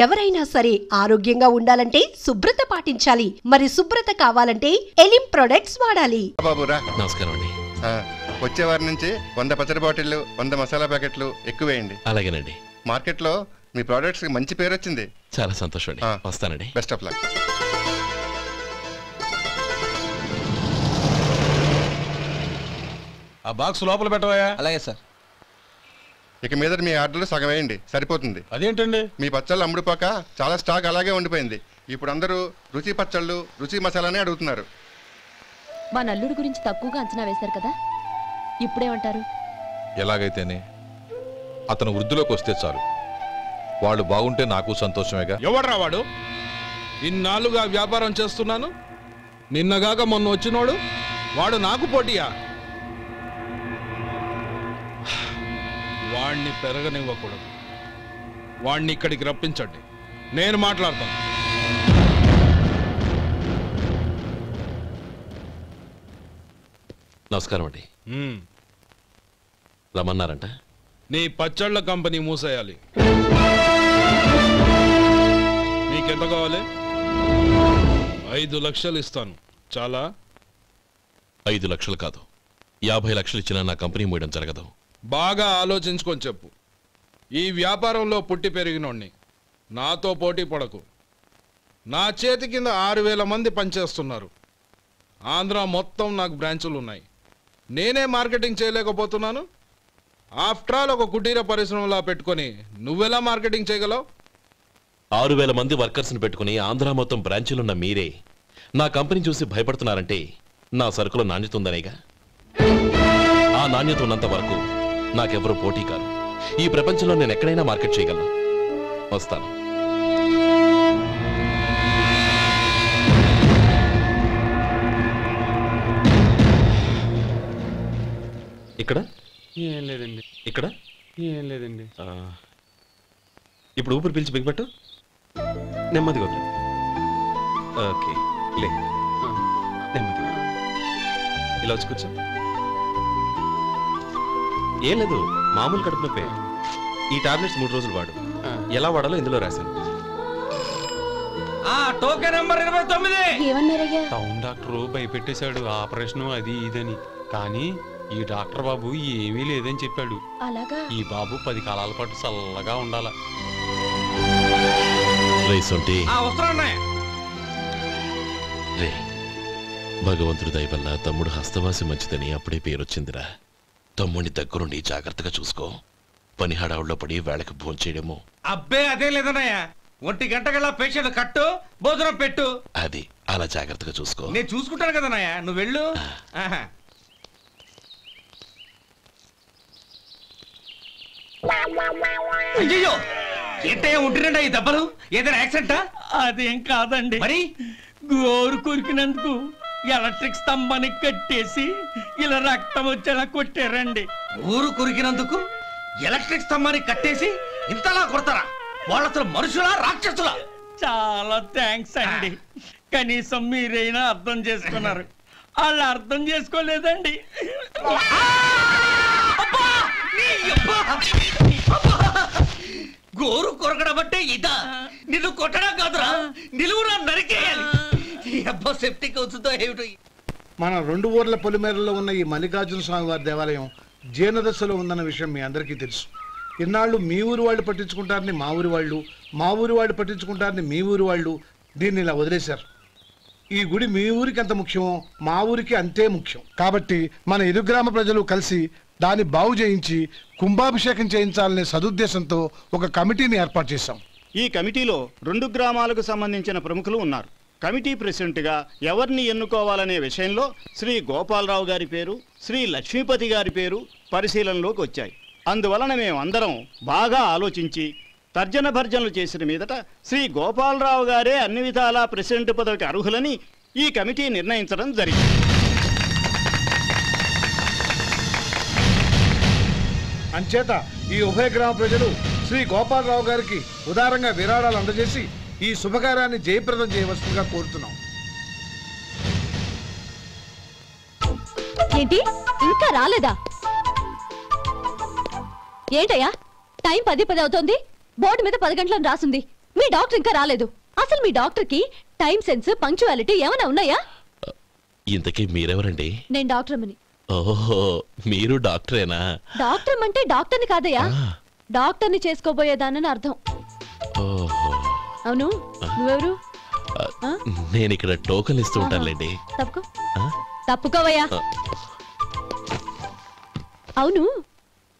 ఎవరైనా సరే ఆరోగ్యంగా ఉండాలంటే శుభ్రత పాటించాలి. మరి శుభ్రత కావాలంటే ఎలిం ప్రొడక్ట్స్ వాడాలి. బాబురా నమస్కారం అండి. వచ్చే వారి నుంచి 100 పచ్చడి బాటిళ్లు 100 మసాలా ప్యాకెట్లు ఎక్కువేయండి. అలాగేనండి. మార్కెట్లో మీ ప్రొడక్ట్స్ మంచి పేరు వచ్చింది. చాలా సంతోషం అండి. వస్తానండి. Best of luck. ఆ బాక్స్ లోపల పెట్టవా? అలాగే సార్. ఇక మీద మీ ఆర్డర్లు సగం వేయండి, సరిపోతుంది. అదేంటండి? మీ పచ్చళ్ళు అమ్ముడుపోక చాలా స్టాక్ అలాగే ఉండిపోయింది. ఇప్పుడు అందరూ రుచి పచ్చళ్ళు రుచి మసాలానే అడుగుతున్నారు. మా నల్లుడి గురించి తక్కువగా అంచనా వేశారు కదా, ఇప్పుడేమంటారు? ఎలాగైతేనే అతను వృద్ధిలోకి వస్తే చాలు. వాళ్ళు బాగుంటే నాకు సంతోషమేగా. ఎవడ్రా వాడు? ఇన్నాళ్ళుగా వ్యాపారం చేస్తున్నాను, నిన్నగాక మొన్న వచ్చినోడు వాడు నాకు పోటీయా? వాణ్ణి పెరగనివ్వకూడదు. వాణ్ణి ఇక్కడికి రప్పించండి, నేను మాట్లాడతాను. నమస్కారం అండి. రమ్మన్నారంట? నీ పచ్చళ్ళ కంపెనీ మూసేయాలి. నీకెంత కావాలి? 5 లక్షలు ఇస్తాను. చాలా? 5 లక్షలు కాదు, 50 లక్షలు ఇచ్చినా నా కంపెనీ మూయడం జరగదు. బాగా ఆలోచించుకొని చెప్పు. ఈ వ్యాపారంలో పుట్టి పెరిగినోడ్ని, నాతో పోటీ పడకు. నా చేతి కింద 6000 మంది పనిచేస్తున్నారు. ఆంధ్ర మొత్తం నాకు బ్రాంచులు ఉన్నాయి. నేనే మార్కెటింగ్ చేయలేకపోతున్నాను. ఆఫ్టర్ ఆల్ ఒక కుటీర పరిశ్రమలా పెట్టుకొని నువ్వెలా మార్కెటింగ్ చేయగలవు? 6000 మంది వర్కర్స్ని పెట్టుకుని ఆంధ్ర మొత్తం బ్రాంచీలున్న మీరే నా కంపెనీ చూసి భయపడుతున్నారంటే నా సరుకులో నాణ్యత ఉందనేగా. ఆ నాణ్యత ఉన్నంత వరకు నాకెవరూ పోటీ కాదు. ఈ ప్రపంచంలో నేను ఎక్కడైనా మార్కెట్ చేయగలను. వస్తాను. ఇక్కడ ఏం లేదండి. ఇక్కడ ఏం లేదండి. ఇప్పుడు ఊపిరి పీల్చి బిగ్బట్టు, నెమ్మదిగా వదిలి. ఓకే, లే, నెమ్మదిగా ఇలా వచ్చి కూర్చో. ఏం లేదు, మామూలు కడుపు నొప్పే. ఈ టాబ్లెట్స్ 3 రోజులు వాడు. ఎలా వాడాలో ఇందులో రాశాను. Token number 29. ఏమన్నారయ్యా? టౌన్ డాక్టర్ భయపెట్టేశాడు, ఆపరేషన్ అది ఇదని. కానీ ఈ డాక్టర్ బాబు ఏమీ లేదని చెప్పాడు. అలాగా? ఈ బాబు 10 కాలాల పాటు చల్లగా ఉండాల. రే, భగవంతుడి దయ వల్ల తమ్ముడు హస్తవాసి మంచిదని అప్పుడే పేరొచ్చిందిరా. తమ్ముడిని దగ్గరుండి జాగ్రత్తగా చూసుకో. పని హడావుల్లో పడి వేళకు భోంచేయడము. అబ్బే అదే లేదన్నయ్య. 1 గంటకల్లా పేషెంట్ కట్టు, భోజనం పెట్టు. అది అలా జాగ్రత్తగా చూసుకో. నేను చూసుకుంటాను కదన్నయ్య, నువ్వు వెళ్ళు. అయ్యో, ఏంటయ్యా ఉంటున్నాడా ఈ దెబ్బలు? ఏదైనా యాక్సిడెంటా? అదేం కాదండి. మరి గోరు కొరికినందుకు ఎలక్ట్రిక్ స్తంభాన్ని కట్టేసి ఇలా రక్తం వచ్చేలా కొట్టారండి. ఊరు కొరికినందుకు ఎలక్ట్రిక్ స్తంభాన్ని కట్టేసి ఇంతలా కొడతారా? వాళ్ళు అసలు మనుషులా రాక్షసులా? చాలా థ్యాంక్స్ అండి. కనీసం మీరైనా అర్థం చేసుకున్నారు. వాళ్ళు అర్థం చేసుకోలేదండి. గోరు కొరకడం అంటే ఇదా? నిన్ను కొట్టడం కాదురా, నిలువురా నరికేయాలి. అబ్బా సెప్టిక్ అవుతుందో ఏమిటో. మన 2 ఊర్ల పొలిమేరలో ఉన్న ఈ మల్లికార్జున స్వామి వారి దేవాలయం జీర్ణదశలో ఉందన్న విషయం మీ అందరికీ తెలుసు. ఇన్నాళ్ళు మీ ఊరు వాళ్ళు పట్టించుకుంటారని మా ఊరి వాళ్ళు, మా ఊరి వాళ్ళు పట్టించుకుంటారని మీ ఊరి వాళ్ళు దీన్ని ఇలా వదిలేశారు. ఈ గుడి మీ ఊరికి ఎంత ముఖ్యమో మా ఊరికి అంతే ముఖ్యం. కాబట్టి మన ఇరు గ్రామ ప్రజలు కలిసి దాన్ని బాగు చేయించి కుంభాభిషేకం చేయించాలనే సదుద్దేశంతో ఒక కమిటీని ఏర్పాటు చేశాం. ఈ కమిటీలో 2 గ్రామాలకు సంబంధించిన ప్రముఖులు ఉన్నారు. కమిటీ ప్రెసిడెంట్గా ఎవరిని ఎన్నుకోవాలనే విషయంలో శ్రీ గోపాలరావు గారి పేరు, శ్రీ లక్ష్మీపతి గారి పేరు పరిశీలనలోకి వచ్చాయి. అందువలన మేమందరం బాగా ఆలోచించి తర్జన భర్జనలు చేసిన మీదట శ్రీ గోపాలరావు గారే అన్ని విధాలా ప్రెసిడెంట్ పదవికి అర్హులని ఈ కమిటీ నిర్ణయించడం జరిగింది. అంచేత ఈ ఉభయ గ్రామ ప్రజలు శ్రీ గోపాలరావు గారికి ఉదారంగా విరాళాలు అందజేసి ఈ శుభకార్యాన్ని జయప్రదం చేయవలసిందిగా కోరుతున్నాం. ఏంటి ఇంకా రాలేదా? ఏంటయ్యా టైం 10 అవుతోంది. బోర్డు మీద 10 గంటలను రాసింది. మీ డాక్టర్ ఇంకా రాలేదు. అసలు మీ డాక్టర్ కి టైం సెన్స్, పంక్చువాలిటీ ఏమైనా ఉన్నాయా? ఇంతకీ మీరెవరండి? నేను డాక్టర్ అమ్మని. ఓహో, మీరు డాక్టరేనా? డాక్టర్ అంటే డాక్టర్ని కాదయ్యా, డాక్టర్ని చేసుకోబోయేదానని అర్థం. ఓహో, అవును, నువ్వెవరు? నేను ఇక్కడ టోకన్ ఇస్తూ ఉంటానులేండి. తప్పుకోవయ్యా. అవును,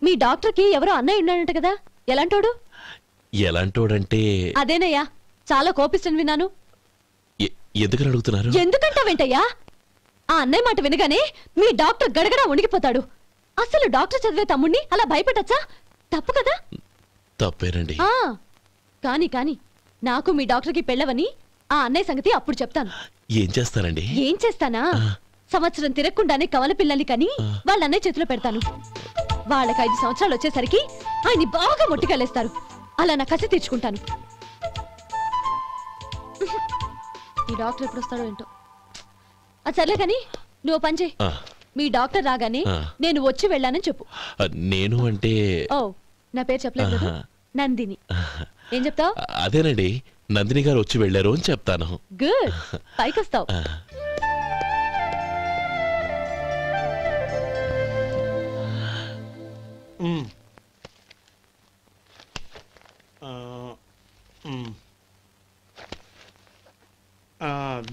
మీ డాక్టర్ కి ఎవరో అన్నయ్య ఉన్నాడంట కదా, ఎలాంటోడు? ఎలాంటోడంటే అదేనయ్యా, చాలా కోపిస్తని విన్నాను. ఎందుకని అడుగుతున్నారు? ఎందుకంటావేంటయ్యా? ఆ అన్నయ్య మాట వినగానే మీ డాక్టర్ గడగడా ఉణిగిపోతాడు. అసలు డాక్టర్ చదివే తమ్ముణ్ణి అలా భయపెట్టచ్చా? తప్పు కదా? తప్పేనండి. కాని కాని నాకు మీ డాక్టర్ కి పెళ్ళవని ఆ అన్నయ్య సంగతి అప్పుడు చెప్తాను. ఏం చేస్తానండి? ఏం చేస్తానా, సంవత్సరం తిరగకుండానే కవల పిల్లల్ని కని వాళ్ళ అన్నయ్య చేతిలో పెడతాను. వాళ్ళకి 5 సంవత్సరాలు వచ్చేసరికి ఆయన్ని బాగా మొట్టికెళ్ళేస్తారు. అలా నా కసి తీర్చుకుంటాను. ఈ డాక్టర్ ఎప్పుడు వస్తాడో ఏంటో. అది సర్లే కానీ నువ్వు పని చేయి. మీ డాక్టర్ రాగానే నేను వచ్చి వెళ్ళానని చెప్పు. నేను అంటే ఓ, నా పేరు చెప్పలేదు కదా, నందిని. ఏం చెప్తావు? అదేనండి, నందిని గారు వచ్చి వెళ్ళారు అని చెప్తాను. గుడ్, పైకొస్తావు.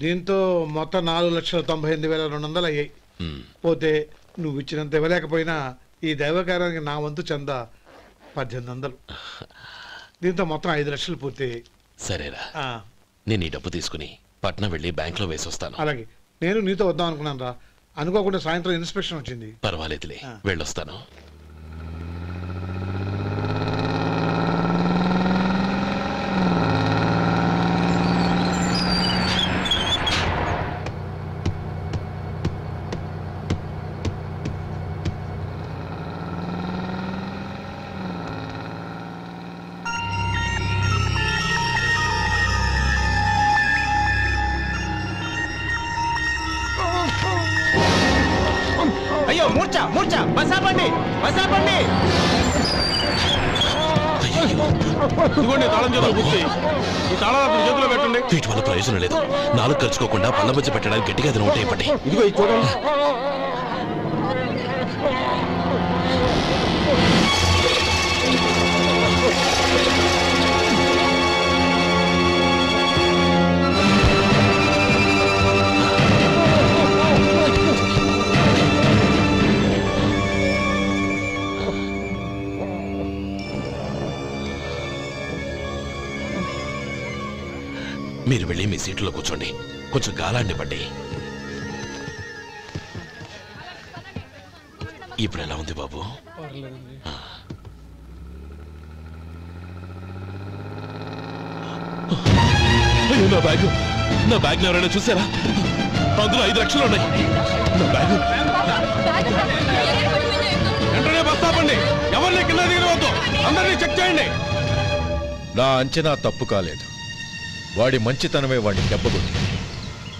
దీంతో మొత్తం 4,98,200 అయ్యాయి. పోతే నువ్వు ఇచ్చినంత ఇవ్వలేకపోయినా ఈ దైవకార్యానికి నా వంతు చందా 1800. దీంతో మొత్తం 5 లక్షలు పూర్తయ్యాయి. సరేరా, నేను ఈ డబ్బు తీసుకుని పట్నం వెళ్ళి బ్యాంక్ లో వేసొస్తాను. అలాగే, నేను నీతో వద్దాం అనుకున్నాను రా, అనుకోకుండా సాయంత్రం ఇన్స్పెక్షన్ వచ్చింది. పర్వాలేదులే, వెళ్ళొస్తాను. అయ్యో, మూర్చా మూర్చా, బసాపండి బసాపండి. ఇదిగోండి తాళం చేతులు గుర్తి, ఈ తాళాలు చేతిలో పెట్టండి. వీటి వల్ల ప్రయోజనం లేదు. 4 ఖర్చుకోకుండా పళ్ళ మధ్య పెట్టడానికి గట్టిగా అది నోటే పట్టి. ఇదిగో ఇది చూడండి. మీరు వెళ్ళి మీ సీట్లో కూర్చోండి, కొంచెం గాలాండి పట్టి. ఇప్పుడు ఎలా ఉంది బాబు? నా బ్యాగ్, నా బ్యాగ్ ఎవరైనా చూసారా? అందులో 5 లక్షలు ఉన్నాయి. నా బ్యాగ్ వెంటనే బస్తాపండి, ఎవరిని కింద దిగవద్దు, అందరినీ చెక్ చేయండి. నా అంచనా తప్పు కాలేదు. వాడి మంచితనమే వాడిని దెబ్బకొట్టింది.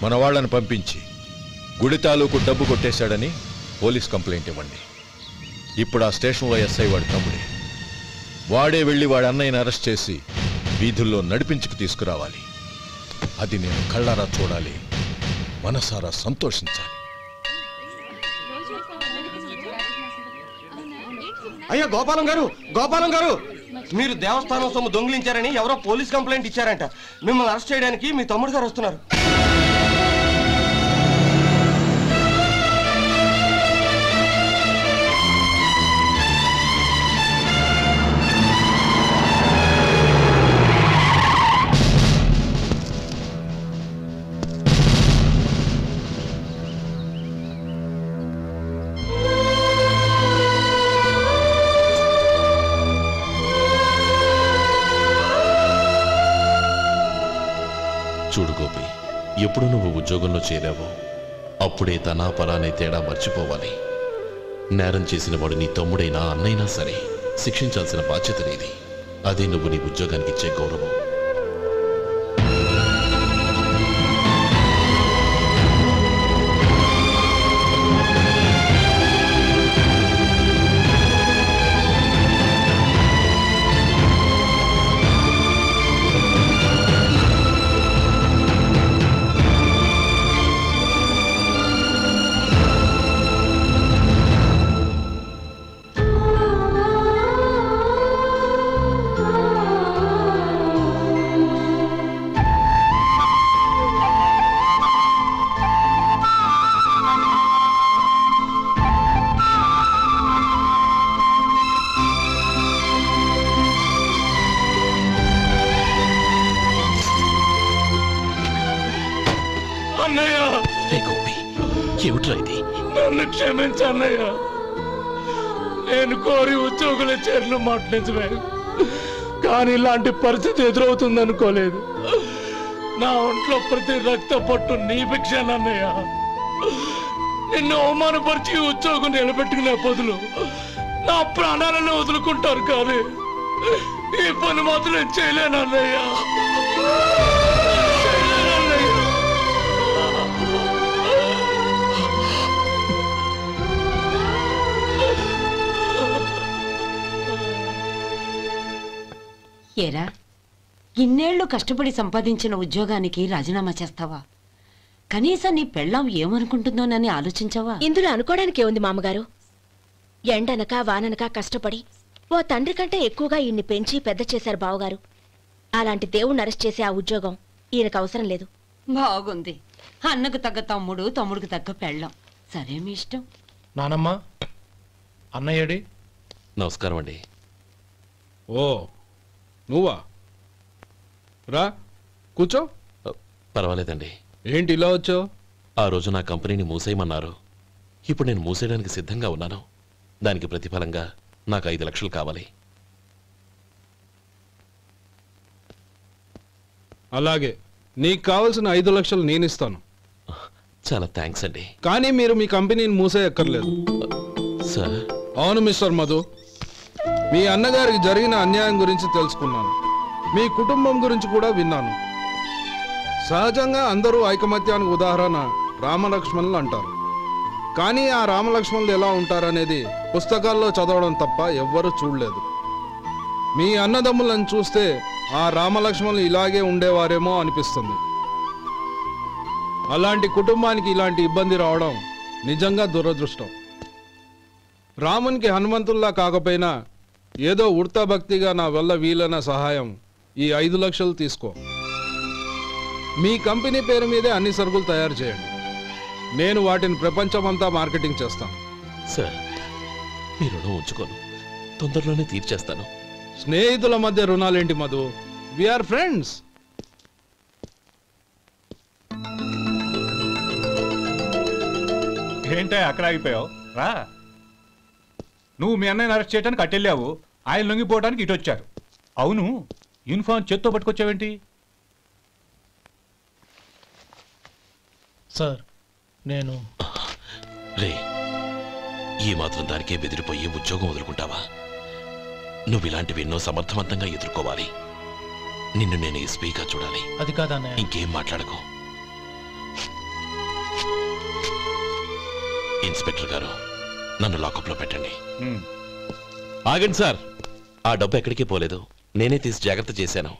మన వాళ్ళని పంపించి గుడి తాలూకు డబ్బు కొట్టేశాడని పోలీస్ కంప్లైంట్ ఇవ్వండి. ఇప్పుడు ఆ స్టేషన్లో ఎస్ఐ వాడి తమ్ముడే. వాడే వెళ్ళి వాడి అన్నయ్యని అరెస్ట్ చేసి వీధుల్లో నడిపించుకు తీసుకురావాలి. అది నేను కళ్ళారా చూడాలి, మనసారా సంతోషించాలి. అయ్యో గోపాలం గారు, గోపాలం గారు, మీరు దేవస్థానం సొమ్ము దొంగిలించారని ఎవరో పోలీస్ కంప్లైంట్ ఇచ్చారంట. మిమ్మల్ని అరెస్ట్ చేయడానికి మీ తమ్ముడు గారు వస్తున్నారు. చూడు గోపి, ఎప్పుడు నువ్వు ఉద్యోగంలో చేరావో అప్పుడే తనా పరానే తేడా మర్చిపోవాలి. నేరం చేసిన వాడు నీ తమ్ముడైనా అన్నైనా సరే శిక్షించాల్సిన బాధ్యత నీది. అదే నువ్వు నీ ఉద్యోగానికి ఇచ్చే గౌరవం. అన్నయ్య ఏమిట్రా ఇది? నన్ను క్షమించు అన్నయ్య. నేను కోరి ఉద్యోగుల చేరిన మాట నిజమే, కానీ ఇలాంటి పరిస్థితి ఎదురవుతుంది అనుకోలేదు. నా ఒంట్లో ప్రతి రక్త పట్టు నీ భిక్షానన్నయ్య. నిన్ను అవమానపరిచి ఉద్యోగం నిలబెట్టుకునే బదులు నా ప్రాణాలను వదులుకుంటారు, కానీ ఈ పని మాత్రం నేను చేయలేనన్నయ్య. ఏరా, ఇన్నేళ్లు కష్టపడి సంపాదించిన ఉద్యోగానికి రాజీనామా చేస్తావా? కనీసం నీ పెళ్ళాం ఏమనుకుంటుందోనని ఆలోచించావా? ఇందులో అనుకోవడానికి ఏముంది మామగారు? ఎండనక వాననక కష్టపడి ఓ తండ్రి కంటే ఎక్కువగా ఈయన్ని పెంచి పెద్ద చేశారు బావగారు. అలాంటి దేవుణ్ణి అరెస్ట్ చేసే ఆ ఉద్యోగం ఈయనకు అవసరం లేదు. బాగుంది. అన్నకు తగ్గ తమ్ముడు, తమ్ముడికి తగ్గ పెళ్ళాం. సరే, మీ ఇష్టం. నానమ్మ, అన్నయ్యడి. నమస్కారం అండి. ఓ నువ్వా? రా కూర్చో. పర్వాలేదండి. ఏంటి ఇలా వచ్చావు? ఆ రోజు నా కంపెనీని మూసేయమన్నారు. ఇప్పుడు నేను మూసేయడానికి సిద్ధంగా ఉన్నాను. దానికి ప్రతిఫలంగా నాకు 5 లక్షలు కావాలి. అలాగే, నీకు కావలసిన 5 లక్షలు నేను ఇస్తాను. చాలా థ్యాంక్స్ అండి. కానీ మీరు మీ కంపెనీని మూసేయక్కర్లేదు. సార్? అవును మిస్టర్ మధు, మీ అన్నగారికి జరిగిన అన్యాయం గురించి తెలుసుకున్నాను. మీ కుటుంబం గురించి కూడా విన్నాను. సహజంగా అందరూ ఐకమత్యానికి ఉదాహరణ రామలక్ష్మణులు అంటారు. కానీ ఆ రామలక్ష్మణులు ఎలా ఉంటారనేది పుస్తకాల్లో చదవడం తప్ప ఎవ్వరూ చూడలేదు. మీ అన్నదమ్ములను చూస్తే ఆ రామలక్ష్మణులు ఇలాగే ఉండేవారేమో అనిపిస్తుంది. అలాంటి కుటుంబానికి ఇలాంటి ఇబ్బంది రావడం నిజంగా దురదృష్టం. రామునికి హనుమంతుల్లా కాకపోయినా ఏదో ఉడతా భక్తిగా నా వల్ల వీలైన సహాయం ఈ 5 లక్షలు తీసుకో. మీ కంపెనీ పేరు మీదే అన్ని సరుకులు తయారు చేయండి. నేను వాటిని ప్రపంచమంతా మార్కెటింగ్ చేస్తాను. సార్, మీ రుణం ఉంచుకోను, తొందరలోనే తీర్చేస్తాను. స్నేహితుల మధ్య రుణాలేంటి మధు? We are friends. ఏంటే అక్కడ ఆగిపోయావు? రా. నువ్వు మీ అన్నయ్యని అరెస్ట్ చేయడానికి అట్టెళ్ళావు, ఆయన లొంగిపోవడానికి ఇటు వచ్చారు. అవును, యూనిఫామ్ చేత్తో పట్టుకొచ్చావేంటి? సార్, నేను రే, ఈ మాత్రం దానికే బెదిరిపోయి ఉద్యోగం వదులుకుంటావా? నువ్వు ఇలాంటివి ఎన్నో సమర్థవంతంగా ఎదుర్కోవాలి. నిన్ను నేను ఎస్పీగా చూడాలి. అది కాదన్నయ్య. ఇంకేం మాట్లాడకు. ఇన్స్పెక్టర్ గారు, నన్ను లాకప్లో పెట్టండి. ఆగండి సార్, ఆ డబ్బు ఎక్కడికి పోలేదు. నేనే తీసి జాగ్రత్త చేశాను.